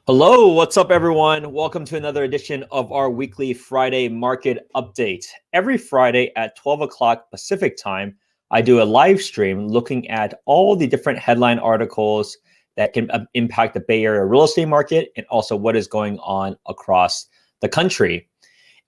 Hello, what's up, everyone? Welcome to another edition of our weekly Friday market update. Every Friday at 12 o'clock Pacific time, I do a live stream looking at all the different headline articles that can impact the Bay Area real estate market and also what is going on across the country.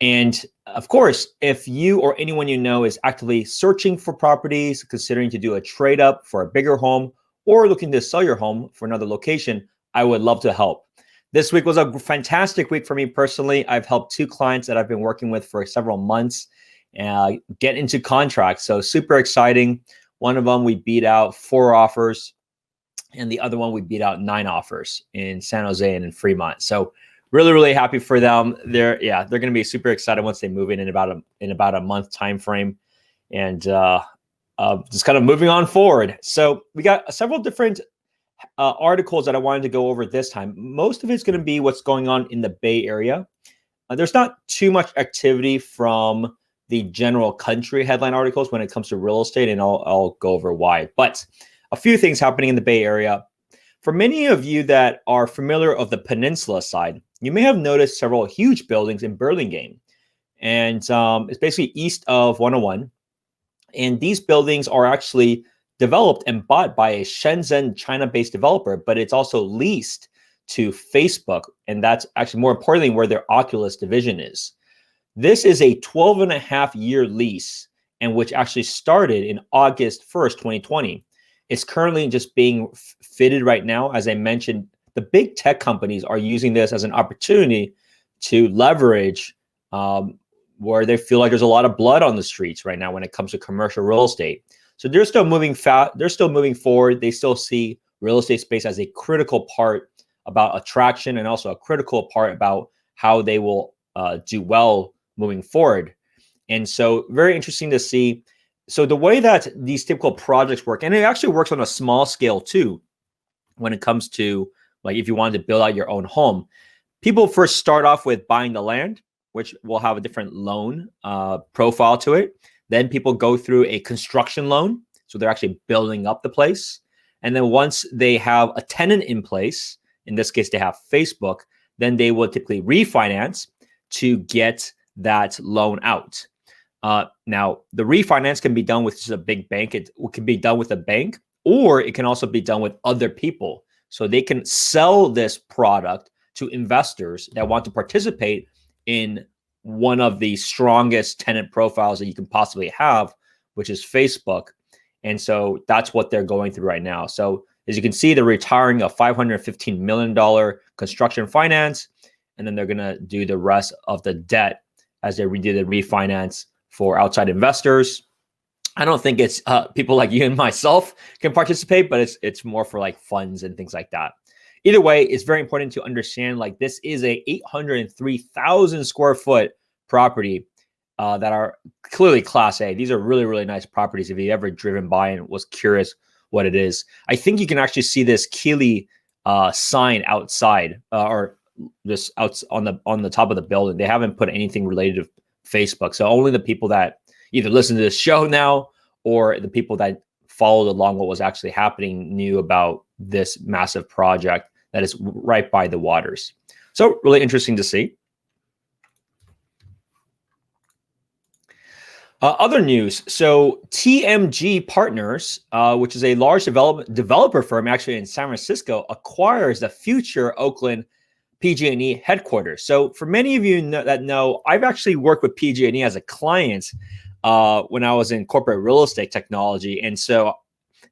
And of course, if you or anyone you know is actively searching for properties, considering to do a trade up for a bigger home, or looking to sell your home for another location, I would love to help. This week was a fantastic week for me personally. I've helped two clients that I've been working with for several months get into contracts. So super exciting. One of them, we beat out 4 offers, and the other one, we beat out 9 offers in San Jose and in Fremont. So really, really happy for them. They're going to be super excited once they move in about a month time frame, and just kind of moving on forward. So we got several different articles that I wanted to go over this time. Most of it's going to be what's going on in the Bay Area. There's not too much activity from the general country headline articles when it comes to real estate, and I'll go over why. But a few things happening in the Bay Area. For many of you that are familiar of the peninsula side, you may have noticed several huge buildings in Burlingame. And it's basically east of 101. And these buildings are actually developed and bought by a Shenzhen, China-based developer, but it's also leased to Facebook. And that's actually more importantly where their Oculus division is. This is a 12.5-year lease, and which actually started in August 1st, 2020. It's currently just being fitted right now. As I mentioned, the big tech companies are using this as an opportunity to leverage where they feel like there's a lot of blood on the streets right now when it comes to commercial real estate. So they're still moving fast. They're still moving forward. They still see real estate space as a critical part about attraction, and also a critical part about how they will do well moving forward. And so very interesting to see. So the way that these typical projects work, and it actually works on a small scale too, when it comes to like if you wanted to build out your own home, people first start off with buying the land, which will have a different loan profile to it. Then people go through a construction loan. So they're actually building up the place. And then once they have a tenant in place, in this case, they have Facebook, then they will typically refinance to get that loan out. Now, the refinance can be done with just a big bank. It can be done with a bank, or it can also be done with other people. So they can sell this product to investors that want to participate in one of the strongest tenant profiles that you can possibly have, which is Facebook. And so that's what they're going through right now. So as you can see, they're retiring a $515 million construction finance, and then they're going to do the rest of the debt as they redo the refinance for outside investors. I don't think it's people like you and myself can participate, but it's more for like funds and things like that. Either way, it's very important to understand like this is a 803,000 square foot property that are clearly Class A. These are really, really nice properties if you've ever driven by and was curious what it is. I think you can actually see this Keeley sign outside or just out on the top of the building. They haven't put anything related to Facebook. So only the people that either listen to this show now or the people that followed along what was actually happening knew about this massive project that is right by the waters. So really interesting to see. Other news. So TMG Partners, which is a large developer firm actually in San Francisco, acquires the future Oakland PG&E headquarters. So for many of you that know, I've actually worked with PG&E as a client when I was in corporate real estate technology. And so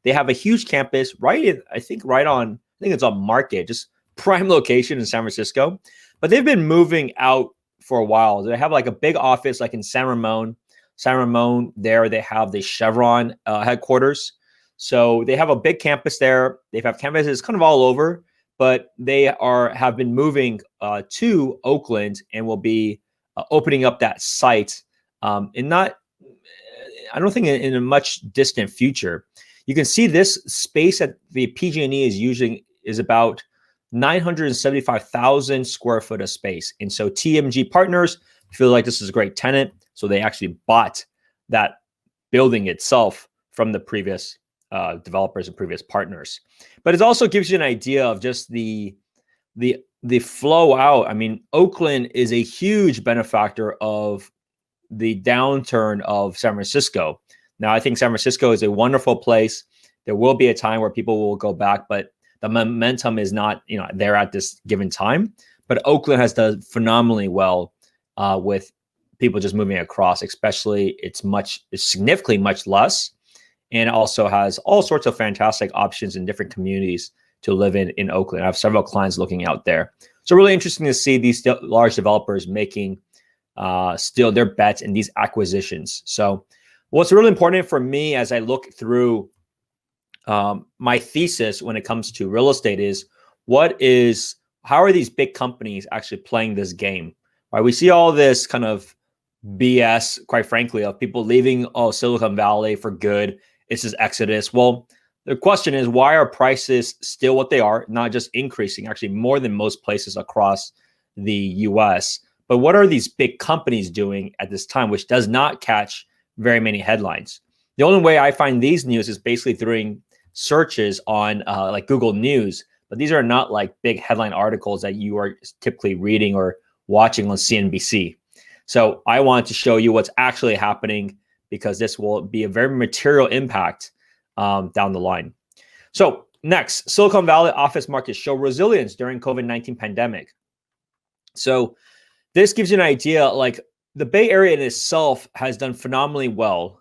they have a huge campus I think it's on Market, just prime location in San Francisco. But they've been moving out for a while. They have like a big office like in San Ramon. There they have the Chevron headquarters. So they have a big campus there. They have campuses kind of all over, but they have been moving to Oakland and will be opening up that site I don't think in a much distant future. You can see this space that the PG&E is using is about 975,000 square foot of space. And so TMG Partners feel like this is a great tenant. So they actually bought that building itself from the previous developers and previous partners. But it also gives you an idea of just the the flow out, I mean, Oakland is a huge benefactor of the downturn of San Francisco. Now, I think San Francisco is a wonderful place. There will be a time where people will go back, but the momentum is not, there at this given time. But Oakland has done phenomenally well with people just moving across, especially it's significantly much less, and also has all sorts of fantastic options in different communities to live in Oakland. I have several clients looking out there. So really interesting to see these large developers making still their bets in these acquisitions. So what's really important for me as I look through my thesis when it comes to real estate is how are these big companies actually playing this game? Right? We see all this kind of BS, quite frankly, of people leaving Silicon Valley for good. It's this exodus. Well, the question is, why are prices still what they are, not just increasing, actually more than most places across the US? But what are these big companies doing at this time, which does not catch very many headlines? The only way I find these news is basically through searches on like Google News, but these are not like big headline articles that you are typically reading or watching on CNBC. So I want to show you what's actually happening, because this will be a very material impact down the line. So next, Silicon Valley office markets show resilience during COVID-19 pandemic. So this gives you an idea, like the Bay Area in itself has done phenomenally well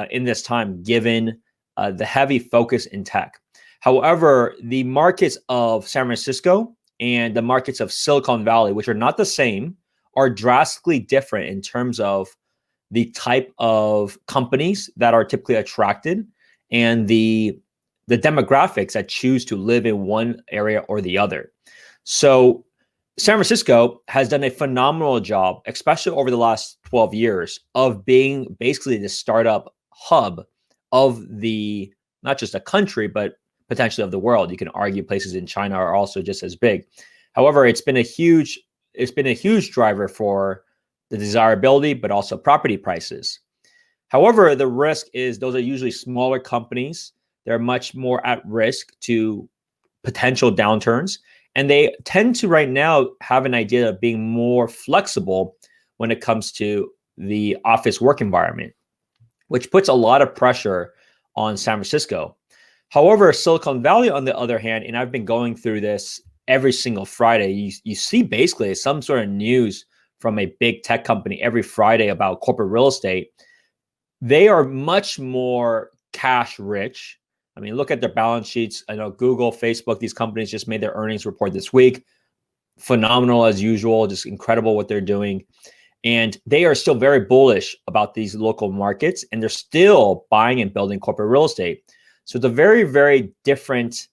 in this time, given the heavy focus in tech. However, the markets of San Francisco and the markets of Silicon Valley, which are not the same, are drastically different in terms of the type of companies that are typically attracted and the demographics that choose to live in one area or the other. So San Francisco has done a phenomenal job, especially over the last 12 years, of being basically the startup hub of not just a country, but potentially of the world. You can argue places in China are also just as big. However, it's been a huge driver for the desirability, but also property prices. However, the risk is those are usually smaller companies. They're much more at risk to potential downturns. And they tend to right now have an idea of being more flexible when it comes to the office work environment, which puts a lot of pressure on San Francisco. However, Silicon Valley, on the other hand, and I've been going through this every single Friday, you see basically some sort of news from a big tech company every Friday about corporate real estate. They are much more cash rich. I mean, look at their balance sheets. I know Google, Facebook, these companies just made their earnings report this week. Phenomenal as usual, just incredible what they're doing. And they are still very bullish about these local markets, and they're still buying and building corporate real estate. So it's a very, very different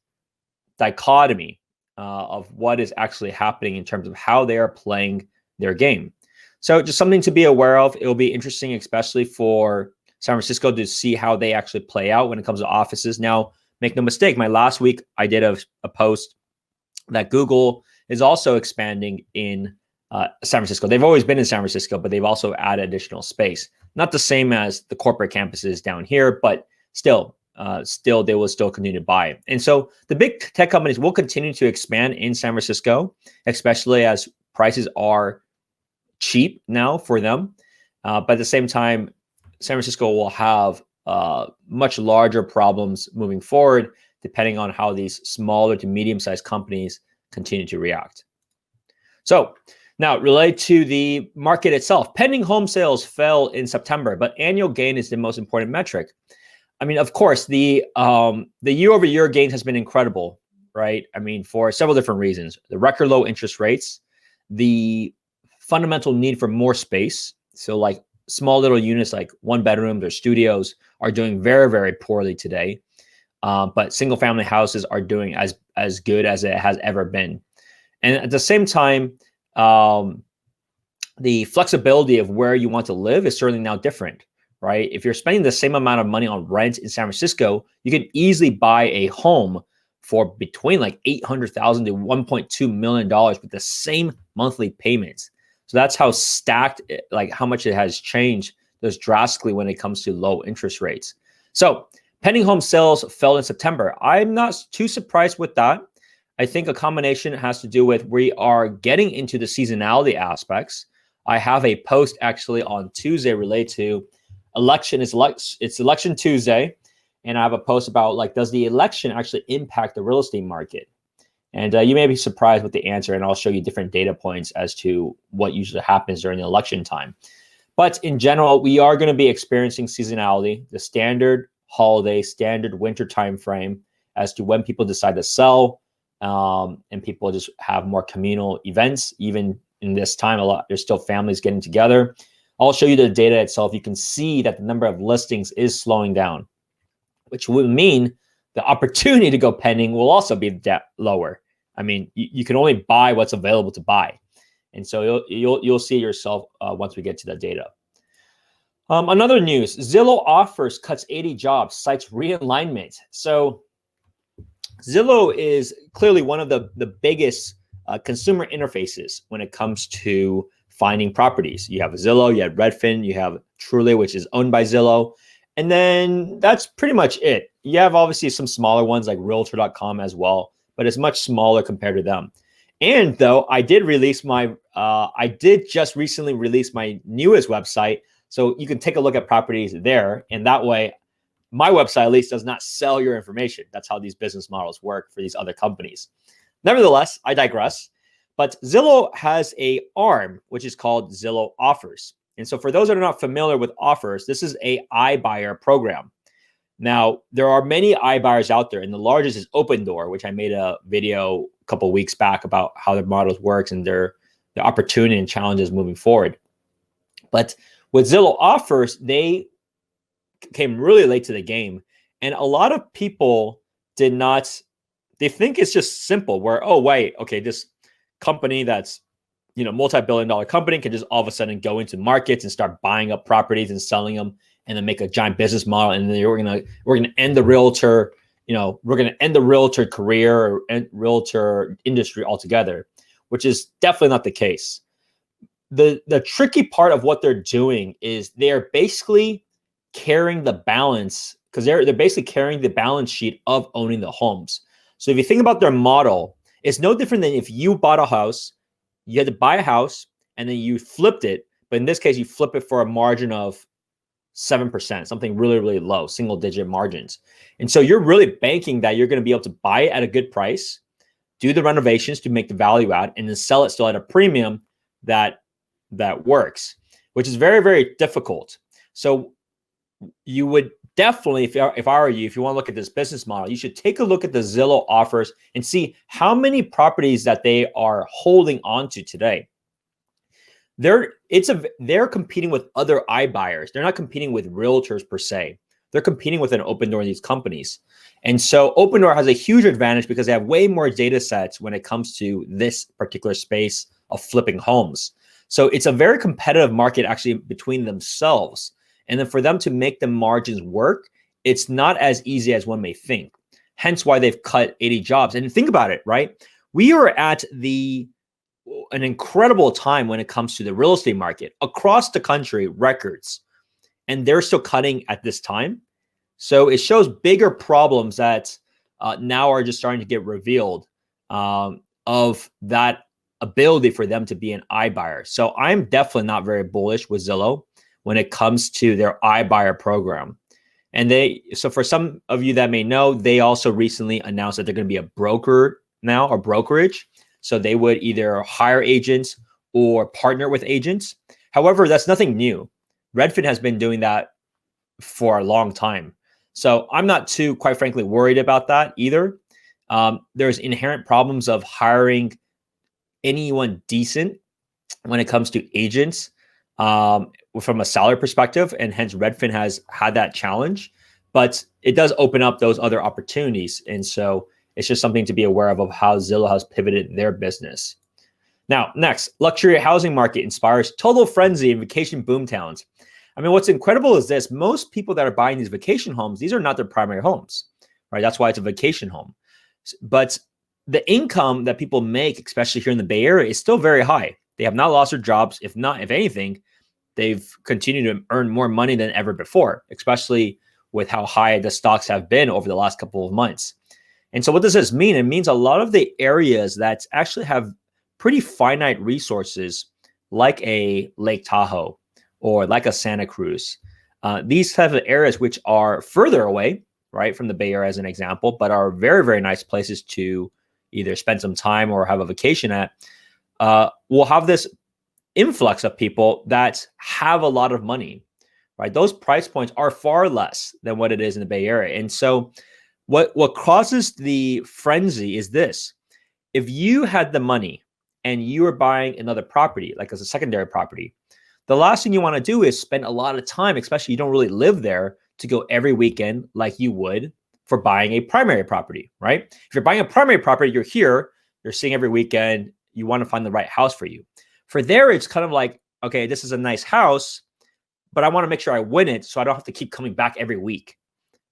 dichotomy of what is actually happening in terms of how they are playing their game. So just something to be aware of. It will be interesting, especially for San Francisco, to see how they actually play out when it comes to offices. Now, make no mistake, my last week I did a post that Google is also expanding in San Francisco. They've always been in San Francisco, but they've also added additional space. Not the same as the corporate campuses down here, but still they will still continue to buy. And so the big tech companies will continue to expand in San Francisco, especially as prices are cheap now for them. But at the same time, San Francisco will have much larger problems moving forward, depending on how these smaller to medium-sized companies continue to react. So now, related to the market itself, pending home sales fell in September, but annual gain is the most important metric. I mean, of course, the year-over-year gain has been incredible, right? I mean, for several different reasons: the record low interest rates, the fundamental need for more space. So, like small little units, like one bedrooms or studios, are doing very, very poorly today. But single-family houses are doing as good as it has ever been, and at the same time, the flexibility of where you want to live is certainly now different, right? If you're spending the same amount of money on rent in San Francisco, you can easily buy a home for between like $800,000 to $1.2 million with the same monthly payments. So that's how stacked, like how much it has changed just drastically when it comes to low interest rates. So pending home sales fell in September. I'm not too surprised with that. I think a combination has to do with we are getting into the seasonality aspects. I have a post actually on Tuesday related to election. It's election Tuesday, and I have a post about like, does the election actually impact the real estate market? And you may be surprised with the answer, and I'll show you different data points as to what usually happens during the election time. But in general, we are going to be experiencing seasonality, the standard holiday, standard winter time frame as to when people decide to sell, and people just have more communal events. Even in this time, there's still families getting together. I'll show you the data itself. You can see that the number of listings is slowing down, which would mean the opportunity to go pending will also be lower. I mean, you can only buy what's available to buy. And so you'll see yourself once we get to the data. Another news, Zillow offers cuts 80 jobs, cites realignment. So Zillow is clearly one of the biggest consumer interfaces when it comes to finding properties. You have Zillow, you have Redfin, you have Truly, which is owned by Zillow. And then that's pretty much it. You have obviously some smaller ones like Realtor.com as well, but it's much smaller compared to them. And though I did just recently release my newest website, so you can take a look at properties there. And that way, my website at least does not sell your information. That's how these business models work for these other companies. Nevertheless, I digress. But Zillow has an arm, which is called Zillow Offers. And so for those that are not familiar with offers, this is a iBuyer program. Now, there are many iBuyers out there, and the largest is Opendoor, which I made a video a couple of weeks back about how the models works and their opportunity and challenges moving forward. But with Zillow Offers, they came really late to the game. And a lot of people they think it's just simple where, oh, wait, okay, this company that's, multi-billion-dollar company can just all of a sudden go into markets and start buying up properties and selling them and then make a giant business model. And then we're gonna end the realtor, we're gonna end the realtor career or end realtor industry altogether, which is definitely not the case. The tricky part of what they're doing is they're basically carrying the balance, because they're basically carrying the balance sheet of owning the homes. So if you think about their model, it's no different than if you bought a house, you had to buy a house and then you flipped it. But in this case, you flip it for a margin of 7%, something really, really low, single digit margins. And so you're really banking that you're going to be able to buy it at a good price, do the renovations to make the value add, and then sell it still at a premium that works, which is very, very difficult. So you would definitely, if I were you, if you want to look at this business model, you should take a look at the Zillow Offers and see how many properties that they are holding onto today. They're competing with other iBuyers. They're not competing with realtors per se. They're competing with an Opendoor in these companies. And so Opendoor has a huge advantage because they have way more data sets when it comes to this particular space of flipping homes. So it's a very competitive market actually between themselves. And then for them to make the margins work, it's not as easy as one may think. Hence why they've cut 80 jobs. And think about it, right? We are at an incredible time when it comes to the real estate market across the country, records, and they're still cutting at this time. So it shows bigger problems that now are just starting to get revealed of that ability for them to be an iBuyer. So I'm definitely not very bullish with Zillow when it comes to their iBuyer program. And so for some of you that may know, they also recently announced that they're going to be a broker now, or brokerage. So they would either hire agents or partner with agents. However, that's nothing new. Redfin has been doing that for a long time. So I'm not too, quite frankly, worried about that either. There's inherent problems of hiring anyone decent when it comes to agents from a salary perspective, and hence Redfin has had that challenge, but it does open up those other opportunities. And so it's just something to be aware of how Zillow has pivoted their business. Now, next, luxury housing market inspires total frenzy in vacation boomtowns. I mean, what's incredible is this: most people that are buying these vacation homes, these are not their primary homes, right? That's why it's a vacation home. But the income that people make, especially here in the Bay Area, is still very high. They have not lost their jobs. If anything, they've continued to earn more money than ever before, especially with how high the stocks have been over the last couple of months. And so what does this mean? It means a lot of the areas that actually have pretty finite resources, like a Lake Tahoe or like a Santa Cruz, these type of areas which are further away, right, from the Bay Area as an example, but are very, very nice places to either spend some time or have a vacation at, will have this influx of people that have a lot of money, right? Those price points are far less than what it is in the Bay Area. And so what causes the frenzy is this. If you had the money and you were buying another property, like as a secondary property, the last thing you want to do is spend a lot of time, especially you don't really live there, to go every weekend like you would for buying a primary property, right? If you're buying a primary property, you're here, you're seeing every weekend, you want to find the right house for you. For there, it's kind of like, okay, this is a nice house, but I want to make sure I win it so I don't have to keep coming back every week,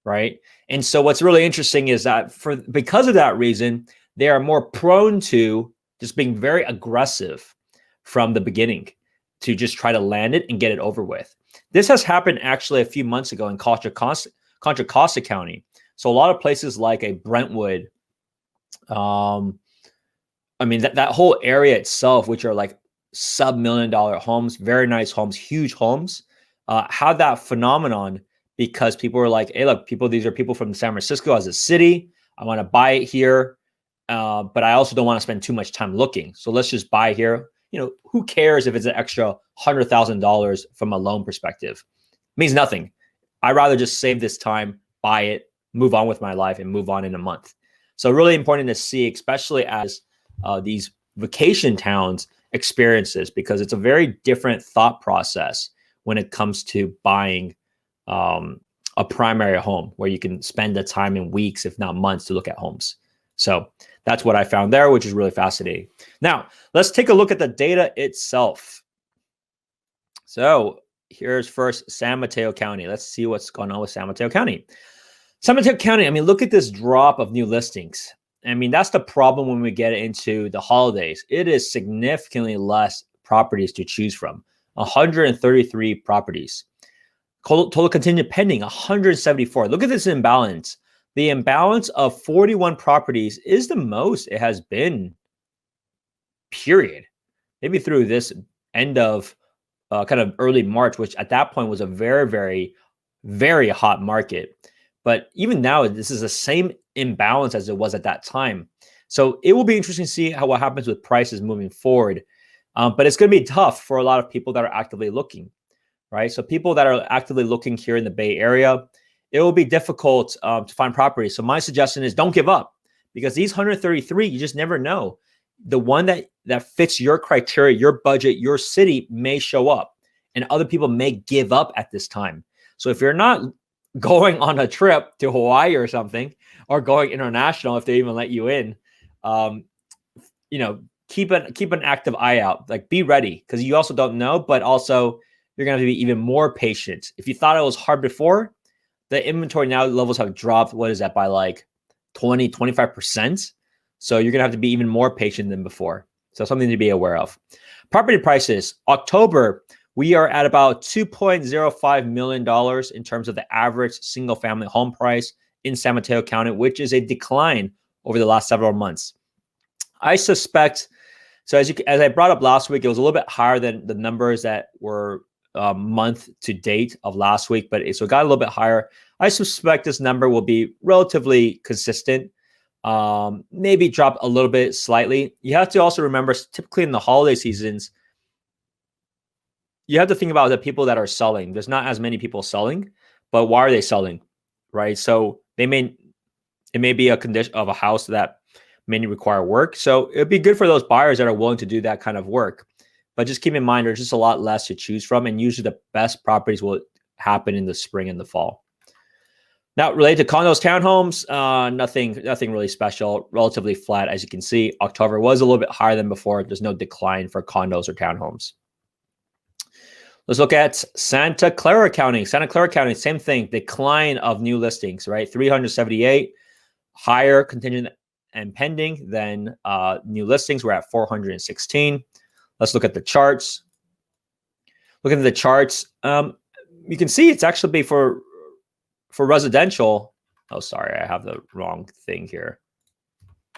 right? And so what's really interesting is that because of that reason, they are more prone to just being very aggressive from the beginning to just try to land it and get it over with. This has happened actually a few months ago in Contra Costa County. So a lot of places like a Brentwood, I mean, that whole area itself, which are like sub-$1 million homes, very nice homes, huge homes, have that phenomenon because people are like, hey, look, these are people from San Francisco as a city. I want to buy it here, but I also don't want to spend too much time looking. So let's just buy here. You know, who cares if it's an extra $100,000 from a loan perspective? It means nothing. I'd rather just save this time, buy it, move on with my life, and move on in a month. So really important to see, especially as these vacation towns experiences, because it's a very different thought process when it comes to buying a primary home where you can spend the time in weeks, if not months, to look at homes. So that's what I found there, which is really fascinating. Now, let's take a look at the data itself. So here's first San Mateo County. Let's see what's going on with San Mateo County. San Mateo County, I mean, look at this drop of new listings. I mean, that's the problem when we get into the holidays. It is significantly less properties to choose from, 133 properties. Total contingent pending, 174. Look at this imbalance. The imbalance of 41 properties is the most it has been, period. Maybe through this end of kind of early March, which at that point was a very, very, very hot market. But even now, this is the same imbalance as it was at that time. So it will be interesting to see what happens with prices moving forward. But it's going to be tough for a lot of people that are actively looking, right? So people that are actively looking here in the Bay Area, it will be difficult to find properties. So my suggestion is don't give up, because these 133, you just never know. The one that fits your criteria, your budget, your city may show up, and other people may give up at this time. So if you're not going on a trip to Hawaii or something, or going international if they even let you in, you know, keep an active eye out. Like, be ready, because you also don't know, but also you're going to have to be even more patient. If you thought it was hard before, the inventory now levels have dropped. What is that, by like 20, 25%? So you're going to have to be even more patient than before. So something to be aware of. Property prices, October, we are at about $2.05 million in terms of the average single family home price in San Mateo County, which is a decline over the last several months. I suspect, so as I brought up last week, it was a little bit higher than the numbers that were month to date of last week, but so it got a little bit higher. I suspect this number will be relatively consistent, maybe drop a little bit slightly. You have to also remember, typically in the holiday seasons, you have to think about the people that are selling. There's not as many people selling, but why are they selling, right? So it may be a condition of a house that may require work. So it'd be good for those buyers that are willing to do that kind of work. But just keep in mind, there's just a lot less to choose from, and usually the best properties will happen in the spring and the fall. Now, related to condos, townhomes, nothing really special, relatively flat. As you can see, October was a little bit higher than before. There's no decline for condos or townhomes. Let's look at Santa Clara County. Santa Clara County, same thing, decline of new listings, right? 378, higher contingent and pending than new listings. We're at 416. Let's look at the charts. Looking at the charts, you can see it's actually for residential. Oh, sorry, I have the wrong thing here.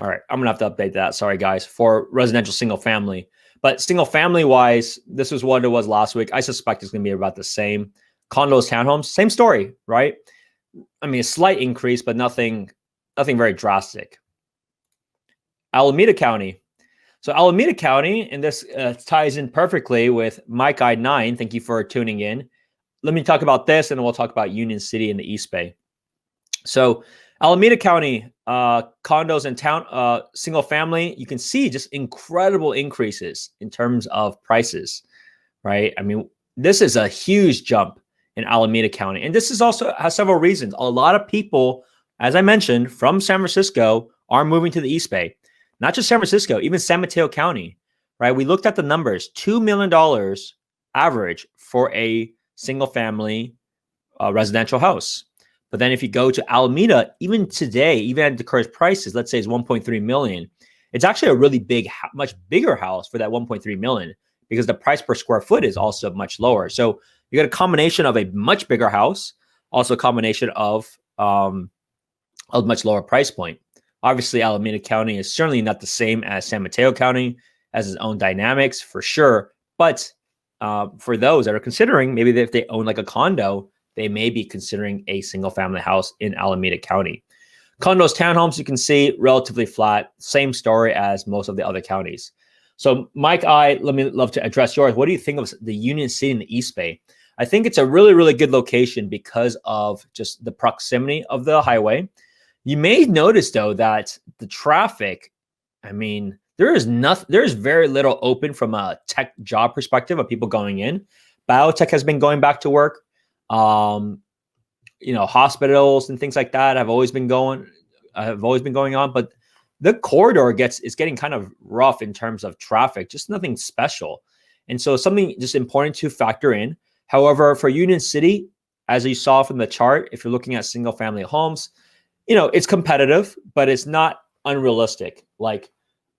All right, I'm gonna have to update that. Sorry, guys, for residential single family. But single family wise, this was what it was last week. I suspect it's gonna be about the same. Condos, townhomes, same story, right? I mean, a slight increase, but nothing very drastic. Alameda County. So Alameda County, and this ties in perfectly with My Guide 9. Thank you for tuning in. Let me talk about this, and then we'll talk about Union City and the East Bay. So Alameda County condos and town single family, you can see just incredible increases in terms of prices, right? I mean, this is a huge jump in Alameda County, and this is also has several reasons. A lot of people, as I mentioned, from San Francisco are moving to the East Bay. Not just San Francisco, even San Mateo County, right? We looked at the numbers, $2 million average for a single family residential house. But then if you go to Alameda, even today, even at the current prices, let's say it's 1.3 million, it's actually a really big, much bigger house for that 1.3 million because the price per square foot is also much lower. So you got a combination of a much bigger house, also a combination of a much lower price point. Obviously, Alameda County is certainly not the same as San Mateo County, has its own dynamics for sure. But for those that are considering, maybe if they own like a condo, they may be considering a single family house in Alameda County. Condos, townhomes, you can see relatively flat. Same story as most of the other counties. So Mike, love to address yours. What do you think of the Union City in the East Bay? I think it's a really, really good location because of just the proximity of the highway. You may notice though that the traffic, I mean, there's very little open from a tech job perspective of people going in. Biotech has been going back to work. Hospitals and things like that have always been going on, but the corridor is getting kind of rough in terms of traffic, just nothing special. And so something just important to factor in. However, for Union City, as you saw from the chart, if you're looking at single family homes, it's competitive, but it's not unrealistic. Like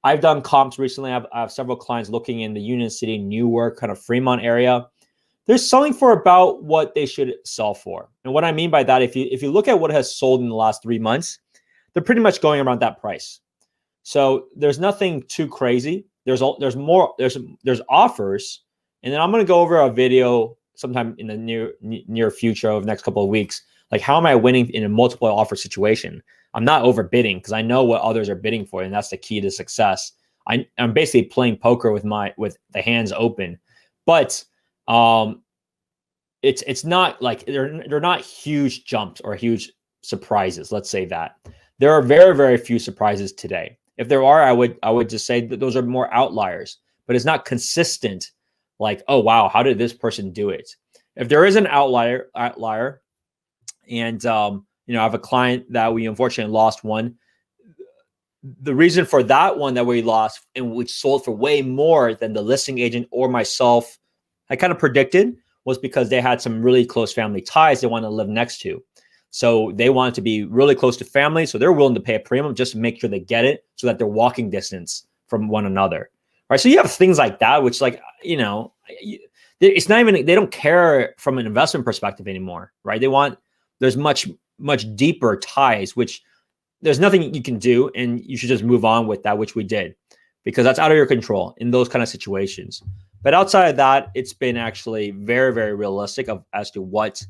I've done comps recently. I have several clients looking in the Union City, Newark, kind of Fremont area. They're selling for about what they should sell for. And what I mean by that, if you look at what has sold in the last 3 months, they're pretty much going around that price. So there's nothing too crazy. There's offers, and then I'm going to go over a video sometime in the near future of the next couple of weeks. Like, how am I winning in a multiple offer situation? I'm not overbidding because I know what others are bidding for, and that's the key to success. I'm basically playing poker with the hands open, but it's not like they're not huge jumps or huge surprises. Let's say that there are very, very few surprises today. If there are, I would just say that those are more outliers, but it's not consistent. Like, oh wow, how did this person do it? If there is an outlier, and I have a client that we unfortunately lost one. The reason for that one that we lost and which sold for way more than the listing agent or myself, I kind of predicted, was because they had some really close family ties they want to live next to. So they wanted to be really close to family. So they're willing to pay a premium just to make sure they get it so that they're walking distance from one another. Right. So you have things like that, which it's not even, they don't care from an investment perspective anymore. Right. There's much, much deeper ties, which there's nothing you can do. And you should just move on with that, which we did, because that's out of your control in those kind of situations. But outside of that, it's been actually very, very realistic as to what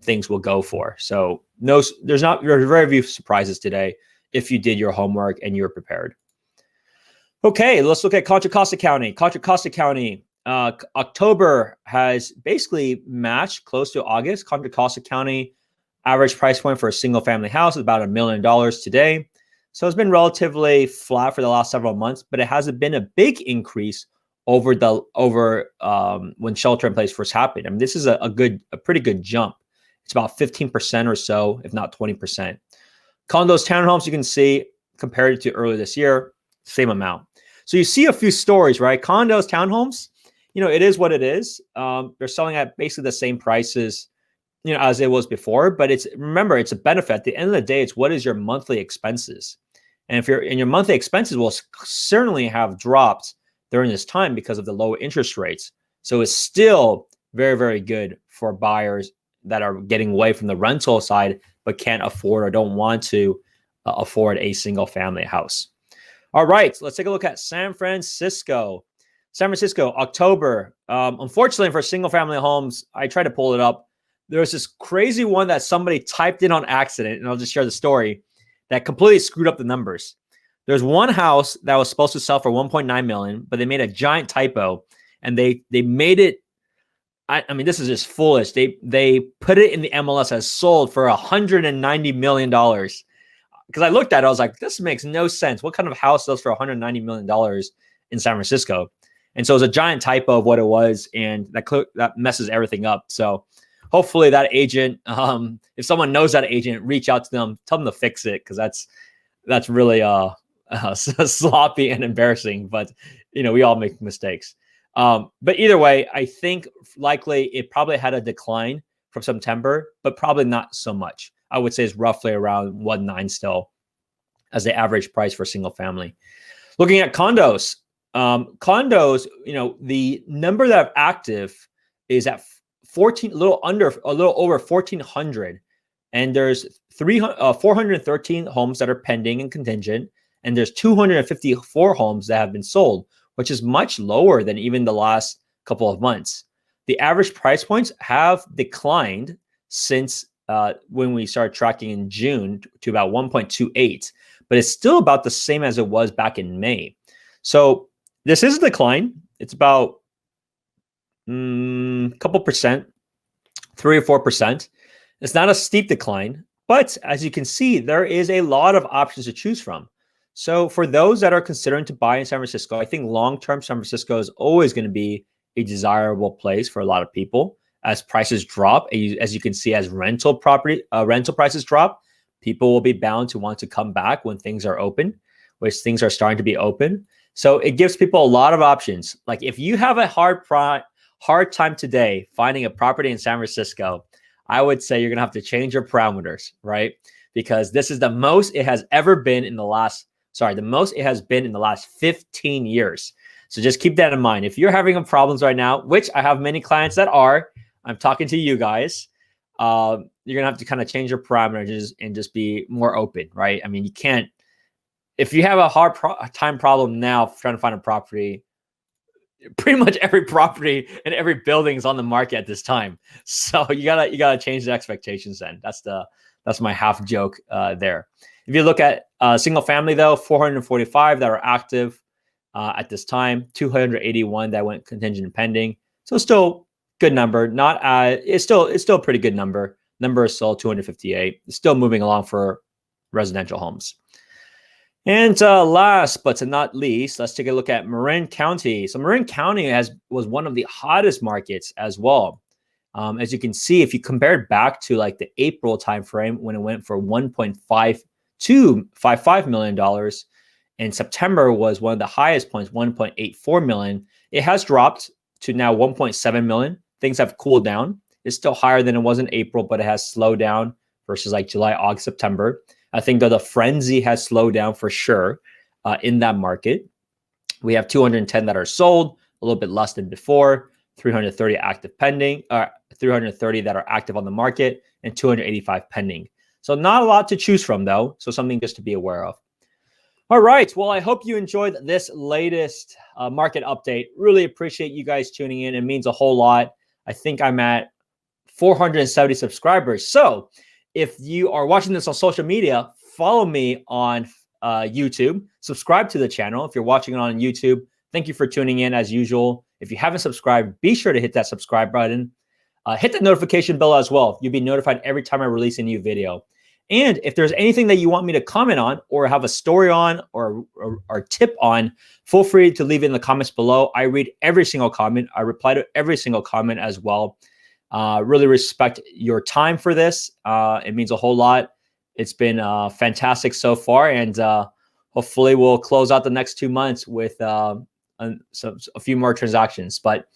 things will go for. So there's very few surprises today if you did your homework and you're prepared. Okay, let's look at Contra Costa County. Contra Costa County, October has basically matched close to August. Contra Costa County average price point for a single family house is about $1 million today. So it's been relatively flat for the last several months, but it hasn't been a big increase over when shelter in place first happened. I mean, this is a pretty good jump. It's about 15% or so, if not 20%. Condos, townhomes, you can see compared to earlier this year, same amount. So you see a few stories, right? Condos, townhomes, it is what it is. They're selling at basically the same prices, as it was before. But remember, it's a benefit. At the end of the day, it's what is your monthly expenses. And if your monthly expenses will certainly have dropped during this time because of the low interest rates. So it's still very, very good for buyers that are getting away from the rental side, but can't afford or don't want to afford a single family house. All right, let's take a look at San Francisco. San Francisco, October. Unfortunately for single family homes, I tried to pull it up. There's this crazy one that somebody typed in on accident, and I'll just share the story, that completely screwed up the numbers. There's one house that was supposed to sell for 1.9 million, but they made a giant typo, and they made it. I mean, this is just foolish. They put it in the MLS as sold for $190 million. Because I looked at it, I was like, this makes no sense. What kind of house sells for $190 million in San Francisco? And so it was a giant typo of what it was, and that messes everything up. So hopefully that agent, if someone knows that agent, reach out to them, tell them to fix it, because that's really sloppy and embarrassing. But we all make mistakes. But either way, I think likely it probably had a decline from September, but probably not so much. I would say it's roughly around 1.9 still as the average price for single family. Looking at condos, the number that are active is at 14, a little over 1,400, and there's 413 homes that are pending and contingent, and there's 254 homes that have been sold, which is much lower than even the last couple of months. The average price points have declined since when we started tracking in June to about 1.28, but it's still about the same as it was back in May. So this is a decline. It's about a couple percent, 3 or 4%. It's not a steep decline, but as you can see, there is a lot of options to choose from. So for those that are considering to buy in San Francisco, I think long-term San Francisco is always going to be a desirable place for a lot of people. As prices drop, as you can see, as rental prices drop, people will be bound to want to come back when things are open, which things are starting to be open. So it gives people a lot of options. Like if you have a hard time today finding a property in San Francisco, I would say you're going to have to change your parameters, right? Because this is the most it has ever been in the last 15 years. So just keep that in mind. If you're having problems right now, which I have many clients that are, I'm talking to you guys, you're going to have to kind of change your parameters and just be more open, right? I mean, you can't, if you have a hard time problem now trying to find a property, pretty much every property and every building is on the market at this time. So you gotta change the expectations then. That's my half joke there. If you look at single family though, 445 that are active at this time, 281 that went contingent and pending. So still good number. It's still a pretty good number. Number is still 258. It's still moving along for residential homes. And last but not least, let's take a look at Marin County. So Marin County was one of the hottest markets as well. As you can see, if you compare it back to like the April timeframe when it went for $1.55 million, and September was one of the highest points, 1.84 million. It has dropped to now 1.7 million. Things have cooled down. It's still higher than it was in April, but it has slowed down versus like July, August, September. I think that the frenzy has slowed down for sure in that market. We have 210 that are sold, a little bit less than before, 330 active pending, 330 that are active on the market, and 285 pending. So not a lot to choose from though. So something just to be aware of. All right. Well, I hope you enjoyed this latest market update. Really appreciate you guys tuning in. It means a whole lot. I think I'm at 470 subscribers. So if you are watching this on social media, follow me on YouTube. Subscribe to the channel. If you're watching it on YouTube, thank you for tuning in as usual. If you haven't subscribed, be sure to hit that subscribe button. Hit the notification bell as well. You'll be notified every time I release a new video. And if there's anything that you want me to comment on or have a story on or tip on, feel free to leave it in the comments below. I read every single comment. I reply to every single comment as well. Really respect your time for this. It means a whole lot. It's been fantastic so far. And hopefully we'll close out the next 2 months with a few more transactions. But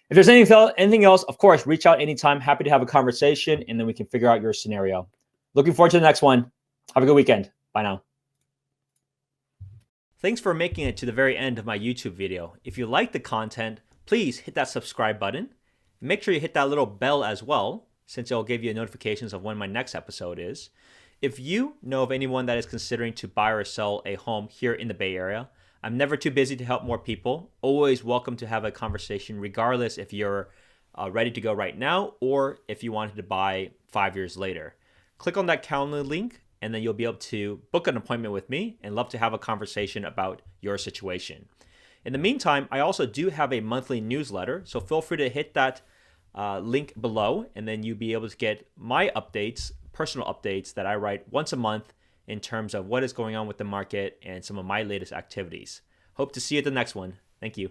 if there's anything else, of course, reach out anytime. Happy to have a conversation, and then we can figure out your scenario. Looking forward to the next one. Have a good weekend. Bye now. Thanks for making it to the very end of my YouTube video. If you like the content, please hit that subscribe button. Make sure you hit that little bell as well, since it'll give you notifications of when my next episode is. If you know of anyone that is considering to buy or sell a home here in the Bay Area, I'm never too busy to help more people. Always welcome to have a conversation, regardless if you're ready to go right now or if you wanted to buy 5 years later. Click on that calendar link and then you'll be able to book an appointment with me and love to have a conversation about your situation. In the meantime, I also do have a monthly newsletter, so feel free to hit that link below and then you'll be able to get my updates, personal updates that I write once a month in terms of what is going on with the market and some of my latest activities. Hope to see you at the next one. Thank you.